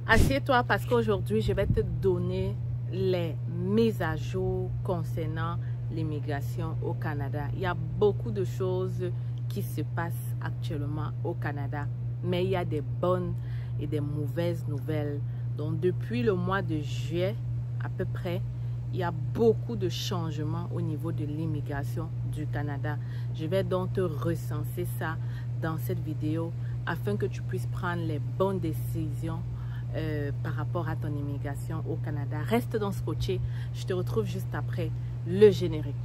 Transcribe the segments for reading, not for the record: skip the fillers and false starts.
Assieds-toi parce qu'aujourd'hui, je vais te donner les mises à jour concernant l'immigration au Canada. Il y a beaucoup de choses qui se passent actuellement au Canada, mais il y a des bonnes et des mauvaises nouvelles. Donc, depuis le mois de juillet, à peu près, il y a beaucoup de changements au niveau de l'immigration du Canada. Je vais donc te recenser ça dans cette vidéo afin que tu puisses prendre les bonnes décisions par rapport à ton immigration au Canada. Reste donc scotché. Je te retrouve juste après le générique.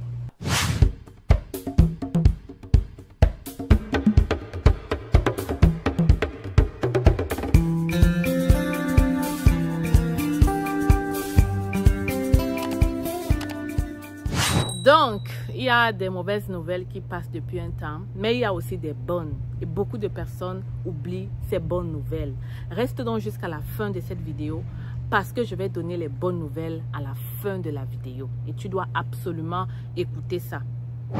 Donc, il y a des mauvaises nouvelles qui passent depuis un temps, mais il y a aussi des bonnes. Et beaucoup de personnes oublient ces bonnes nouvelles. Reste donc jusqu'à la fin de cette vidéo parce que je vais donner les bonnes nouvelles à la fin de la vidéo. Et tu dois absolument écouter ça.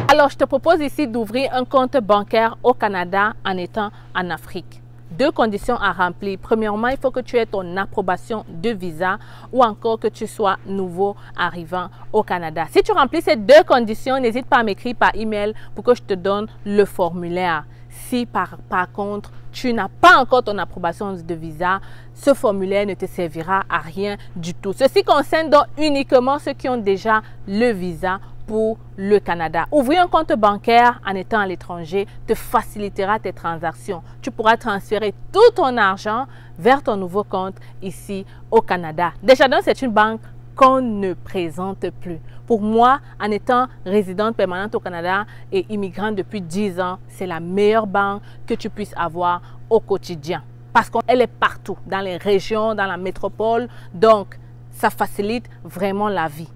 Alors, je te propose ici d'ouvrir un compte bancaire au Canada en étant en Afrique. Deux conditions à remplir. Premièrement, il faut que tu aies ton approbation de visa ou encore que tu sois nouveau arrivant au Canada. Si tu remplis ces deux conditions, n'hésite pas à m'écrire par email pour que je te donne le formulaire. Si par contre, tu n'as pas encore ton approbation de visa, ce formulaire ne te servira à rien du tout. Ceci concerne donc uniquement ceux qui ont déjà le visa pour le Canada. Ouvrir un compte bancaire en étant à l'étranger te facilitera tes transactions. Tu pourras transférer tout ton argent vers ton nouveau compte ici au Canada. Desjardins, c'est une banque qu'on ne présente plus. Pour moi, en étant résidente permanente au Canada et immigrante depuis 10 ans, c'est la meilleure banque que tu puisses avoir au quotidien. Parce qu'elle est partout, dans les régions, dans la métropole. Donc, ça facilite vraiment la vie.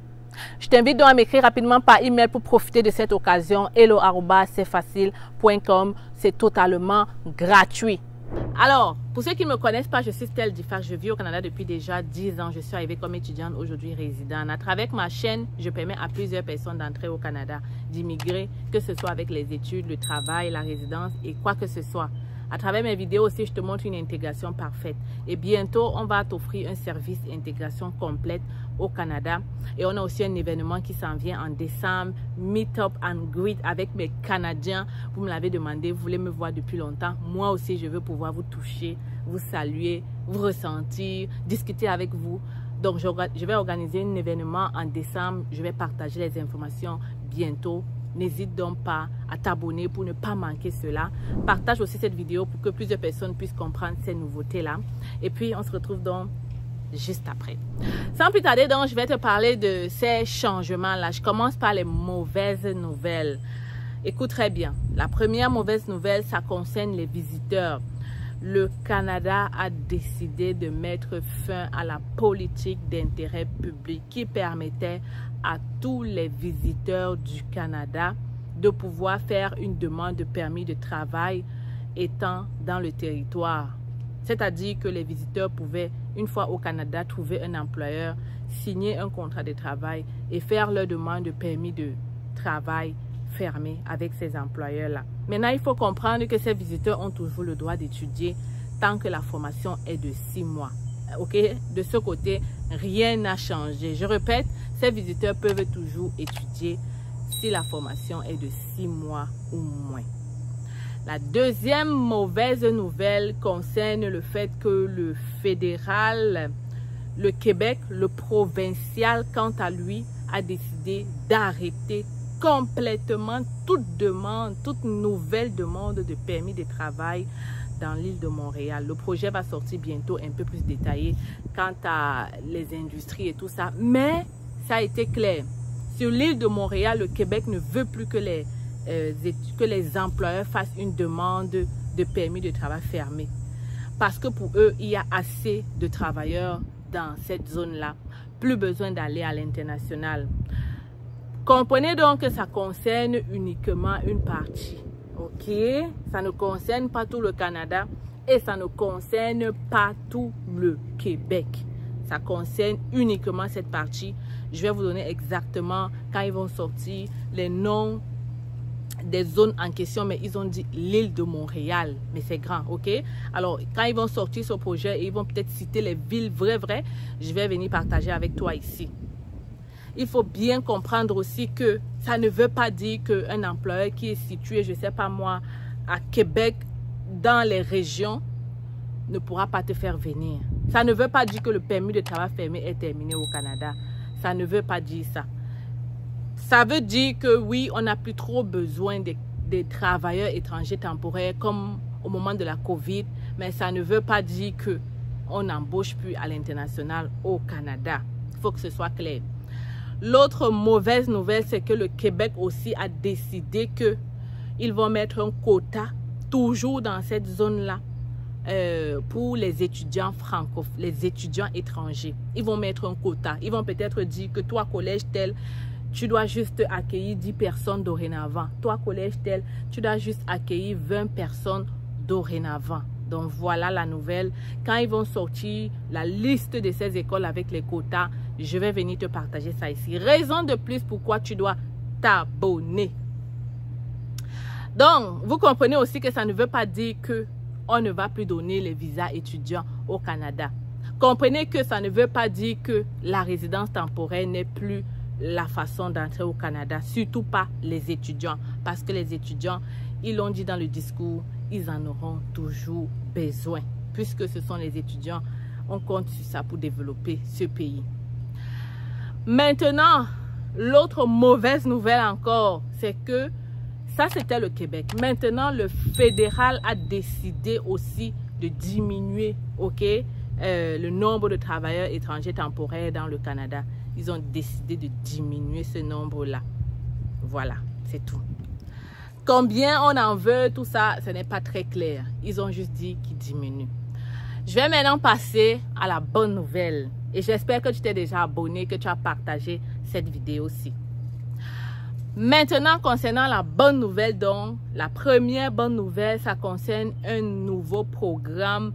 Je t'invite donc à m'écrire rapidement par email pour profiter de cette occasion. hello@cfacile.com. C'est totalement gratuit. Alors, pour ceux qui ne me connaissent pas, je suis Stell Diffac. Je vis au Canada depuis déjà 10 ans. Je suis arrivée comme étudiante, aujourd'hui résidente. À travers ma chaîne, je permets à plusieurs personnes d'entrer au Canada, d'immigrer, que ce soit avec les études, le travail, la résidence et quoi que ce soit. À travers mes vidéos aussi, je te montre une intégration parfaite. Et bientôt, on va t'offrir un service d'intégration complète au Canada. Et on a aussi un événement qui s'en vient en décembre, Meet Up and Greet avec mes Canadiens. Vous me l'avez demandé, vous voulez me voir depuis longtemps. Moi aussi, je veux pouvoir vous toucher, vous saluer, vous ressentir, discuter avec vous. Donc, je vais organiser un événement en décembre. Je vais partager les informations bientôt. N'hésite donc pas à t'abonner pour ne pas manquer cela. Partage aussi cette vidéo pour que plusieurs personnes puissent comprendre ces nouveautés-là. Et puis, on se retrouve donc juste après. Sans plus tarder, donc, je vais te parler de ces changements-là. Je commence par les mauvaises nouvelles. Écoute très bien. La première mauvaise nouvelle, ça concerne les visiteurs. Le Canada a décidé de mettre fin à la politique d'intérêt public qui permettait à tous les visiteurs du Canada de pouvoir faire une demande de permis de travail étant dans le territoire. C'est-à-dire que les visiteurs pouvaient, une fois au Canada, trouver un employeur, signer un contrat de travail et faire leur demande de permis de travail fermé avec ces employeurs-là. Maintenant, il faut comprendre que ces visiteurs ont toujours le droit d'étudier tant que la formation est de 6 mois. Ok? De ce côté, rien n'a changé. Je répète, ces visiteurs peuvent toujours étudier si la formation est de 6 mois ou moins. La deuxième mauvaise nouvelle concerne le fait que le fédéral, le Québec, le provincial, quant à lui, a décidé d'arrêter complètement toute demande, toute nouvelle demande de permis de travail dans l'île de Montréal. Le projet va sortir bientôt un peu plus détaillé quant à les industries et tout ça, mais ça a été clair. Sur l'île de Montréal, le Québec ne veut plus que les employeurs fassent une demande de permis de travail fermé. Parce que pour eux, il y a assez de travailleurs dans cette zone-là. Plus besoin d'aller à l'international. Comprenez donc que ça concerne uniquement une partie. Ok? Ça ne concerne pas tout le Canada et ça ne concerne pas tout le Québec. Ça concerne uniquement cette partie. Je vais vous donner exactement quand ils vont sortir les noms des zones en question, mais ils ont dit l'île de Montréal. Mais c'est grand, ok? Alors, quand ils vont sortir ce projet, ils vont peut-être citer les villes vraies, je vais venir partager avec toi ici. Il faut bien comprendre aussi que ça ne veut pas dire qu'un employeur qui est situé, je ne sais pas moi, à Québec, dans les régions, ne pourra pas te faire venir. Ça ne veut pas dire que le permis de travail fermé est terminé au Canada. Ça ne veut pas dire ça. Ça veut dire que oui, on n'a plus trop besoin des travailleurs étrangers temporaires comme au moment de la COVID, mais ça ne veut pas dire qu'on n'embauche plus à l'international au Canada. Il faut que ce soit clair. L'autre mauvaise nouvelle, c'est que le Québec aussi a décidé qu'ils vont mettre un quota toujours dans cette zone-là pour les étudiants francophones, les étudiants étrangers. Ils vont mettre un quota. Ils vont peut-être dire que toi, collège tel, tu dois juste accueillir 10 personnes dorénavant. Toi, collège tel, tu dois juste accueillir 20 personnes dorénavant. Donc, voilà la nouvelle. Quand ils vont sortir la liste de ces écoles avec les quotas, je vais venir te partager ça ici. Raison de plus pourquoi tu dois t'abonner. Donc, vous comprenez aussi que ça ne veut pas dire qu'on ne va plus donner les visas étudiants au Canada. Comprenez que ça ne veut pas dire que la résidence temporaire n'est plus la façon d'entrer au Canada, surtout pas les étudiants, parce que les étudiants, ils l'ont dit dans le discours, ils en auront toujours besoin, puisque ce sont les étudiants, on compte sur ça pour développer ce pays. Maintenant, l'autre mauvaise nouvelle encore, c'est que ça c'était le Québec. Maintenant, le fédéral a décidé aussi de diminuer, le nombre de travailleurs étrangers temporaires dans le Canada. Ils ont décidé de diminuer ce nombre-là. Voilà, c'est tout. Combien on en veut, tout ça, ce n'est pas très clair. Ils ont juste dit qu'ils diminuent. Je vais maintenant passer à la bonne nouvelle. Et j'espère que tu t'es déjà abonné, que tu as partagé cette vidéo aussi. Maintenant, concernant la bonne nouvelle, donc, la première bonne nouvelle, ça concerne un nouveau programme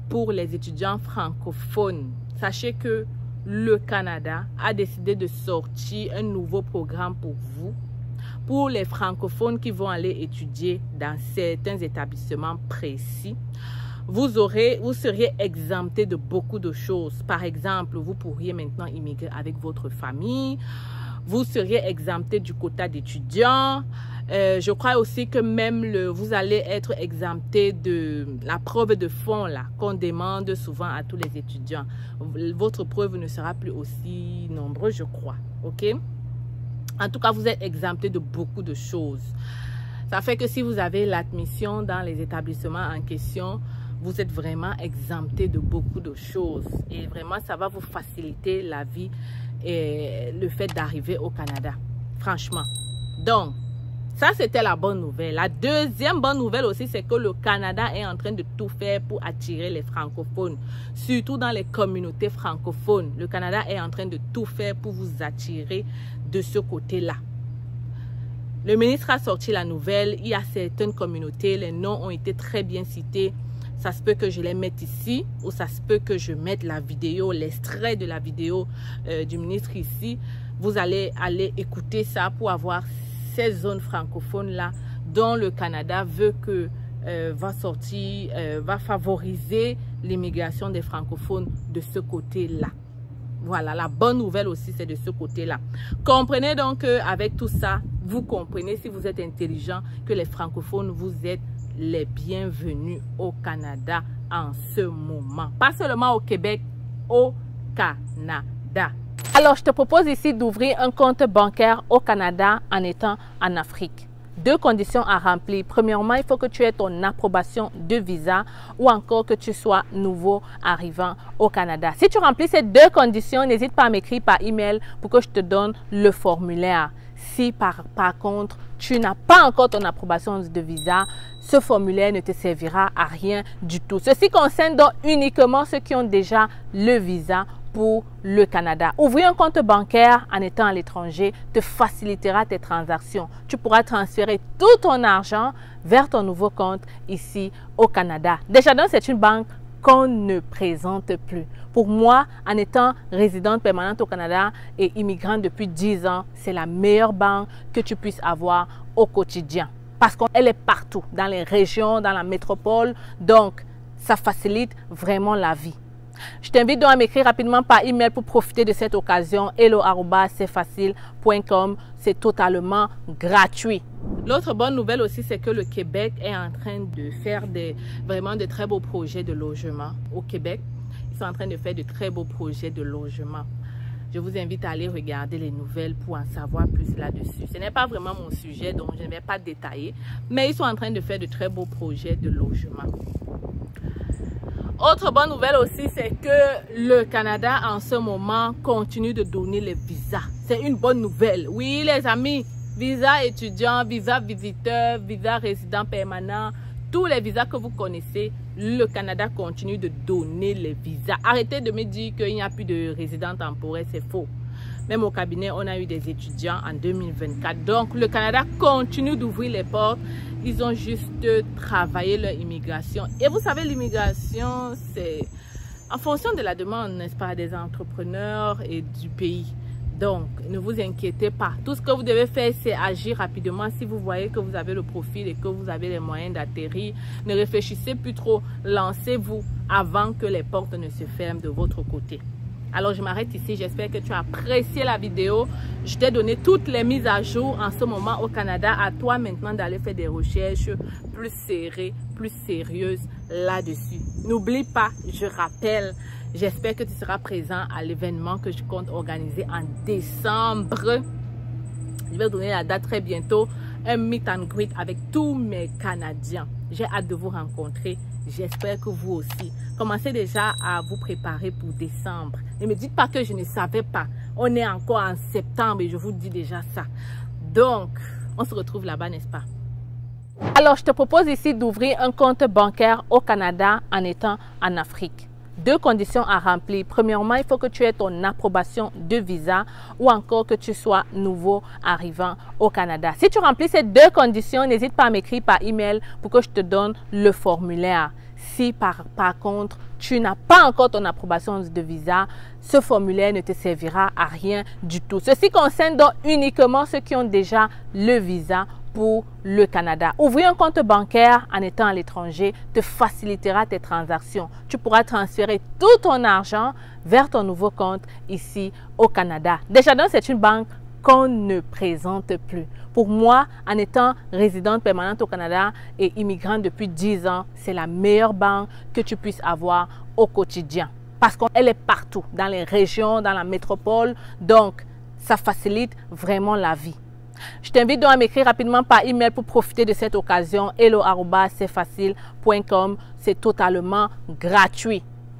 pour les étudiants francophones. Sachez que le Canada a décidé de sortir un nouveau programme pour vous, pour les francophones qui vont aller étudier dans certains établissements précis. Vous seriez exempté de beaucoup de choses. Par exemple, vous pourriez maintenant immigrer avec votre famille. Vous seriez exempté du quota d'étudiants. Je crois aussi que même vous allez être exempté de la preuve de fonds qu'on demande souvent à tous les étudiants. Votre preuve ne sera plus aussi nombreuse, je crois. Ok? En tout cas, vous êtes exempté de beaucoup de choses. Ça fait que si vous avez l'admission dans les établissements en question, vous êtes vraiment exempté de beaucoup de choses. Et vraiment, ça va vous faciliter la vie et le fait d'arriver au Canada. Franchement. Donc, ça, c'était la bonne nouvelle. La deuxième bonne nouvelle aussi, c'est que le Canada est en train de tout faire pour attirer les francophones. Surtout dans les communautés francophones. Le Canada est en train de tout faire pour vous attirer de ce côté-là. Le ministre a sorti la nouvelle. Il y a certaines communautés, les noms ont été très bien cités. Ça se peut que je les mette ici ou ça se peut que je mette la vidéo, l'extrait de la vidéo du ministre ici. Vous allez aller écouter ça pour avoir ces zones francophones-là dont le Canada veut que va favoriser l'immigration des francophones de ce côté-là. Voilà, la bonne nouvelle aussi, c'est de ce côté-là. Comprenez donc qu'avec tout ça, vous comprenez, si vous êtes intelligent, que les francophones, vous êtes les bienvenus au Canada en ce moment. Pas seulement au Québec, au Canada. Alors, je te propose ici d'ouvrir un compte bancaire au Canada en étant en Afrique. Deux conditions à remplir. Premièrement, il faut que tu aies ton approbation de visa ou encore que tu sois nouveau arrivant au Canada. Si tu remplis ces deux conditions, n'hésite pas à m'écrire par email pour que je te donne le formulaire. Si par contre, tu n'as pas encore ton approbation de visa, ce formulaire ne te servira à rien du tout. Ceci concerne donc uniquement ceux qui ont déjà le visa pour le Canada. Ouvrir un compte bancaire en étant à l'étranger te facilitera tes transactions. Tu pourras transférer tout ton argent vers ton nouveau compte ici au Canada. Desjardins, c'est une banque qu'on ne présente plus. Pour moi, en étant résidente permanente au Canada et immigrante depuis 10 ans, c'est la meilleure banque que tu puisses avoir au quotidien. parce qu'elle est partout, dans les régions, dans la métropole. Donc, ça facilite vraiment la vie. Je t'invite donc à m'écrire rapidement par email pour profiter de cette occasion. hello@cfacile.com. C'est totalement gratuit. L'autre bonne nouvelle aussi, c'est que le Québec est en train de faire vraiment de très beaux projets de logement. Au Québec, ils sont en train de faire de très beaux projets de logement. Je vous invite à aller regarder les nouvelles pour en savoir plus là-dessus. Ce n'est pas vraiment mon sujet, donc je ne vais pas détailler. Mais ils sont en train de faire de très beaux projets de logement. Autre bonne nouvelle aussi, c'est que le Canada en ce moment continue de donner les visas. C'est une bonne nouvelle. Oui, les amis, visa étudiant, visa visiteur, visa résident permanent, tous les visas que vous connaissez, le Canada continue de donner les visas. Arrêtez de me dire qu'il n'y a plus de résidents temporaires, c'est faux. Même au cabinet, on a eu des étudiants en 2024. Donc, le Canada continue d'ouvrir les portes. Ils ont juste travaillé leur immigration. Et vous savez, l'immigration, c'est en fonction de la demande, n'est-ce pas, des entrepreneurs et du pays. Donc, ne vous inquiétez pas. Tout ce que vous devez faire, c'est agir rapidement. Si vous voyez que vous avez le profil et que vous avez les moyens d'atterrir, ne réfléchissez plus trop. Lancez-vous avant que les portes ne se ferment de votre côté. Alors, je m'arrête ici. J'espère que tu as apprécié la vidéo. Je t'ai donné toutes les mises à jour en ce moment au Canada. À toi maintenant d'aller faire des recherches plus serrées, plus sérieuses là-dessus. N'oublie pas, je rappelle, j'espère que tu seras présent à l'événement que je compte organiser en décembre. Je vais donner la date très bientôt. Un meet and greet avec tous mes Canadiens. J'ai hâte de vous rencontrer. J'espère que vous aussi. Commencez déjà à vous préparer pour décembre. Ne me dites pas que je ne savais pas. On est encore en septembre et je vous dis déjà ça. Donc, on se retrouve là-bas, n'est-ce pas? Alors, je te propose ici d'ouvrir un compte bancaire au Canada en étant en Afrique. Deux conditions à remplir. Premièrement, il faut que tu aies ton approbation de visa ou encore que tu sois nouveau arrivant au Canada. Si tu remplis ces deux conditions, n'hésite pas à m'écrire par email pour que je te donne le formulaire. Si par contre, tu n'as pas encore ton approbation de visa, ce formulaire ne te servira à rien du tout. Ceci concerne donc uniquement ceux qui ont déjà le visa pour le Canada. Ouvrir un compte bancaire en étant à l'étranger te facilitera tes transactions. Tu pourras transférer tout ton argent vers ton nouveau compte ici au Canada. Desjardins, c'est une banque qu'on ne présente plus. Pour moi, en étant résidente permanente au Canada et immigrante depuis 10 ans, c'est la meilleure banque que tu puisses avoir au quotidien. Parce qu'elle est partout, dans les régions, dans la métropole. Donc, ça facilite vraiment la vie. Je t'invite donc à m'écrire rapidement par email pour profiter de cette occasion. hello@cfacile.com. C'est totalement gratuit.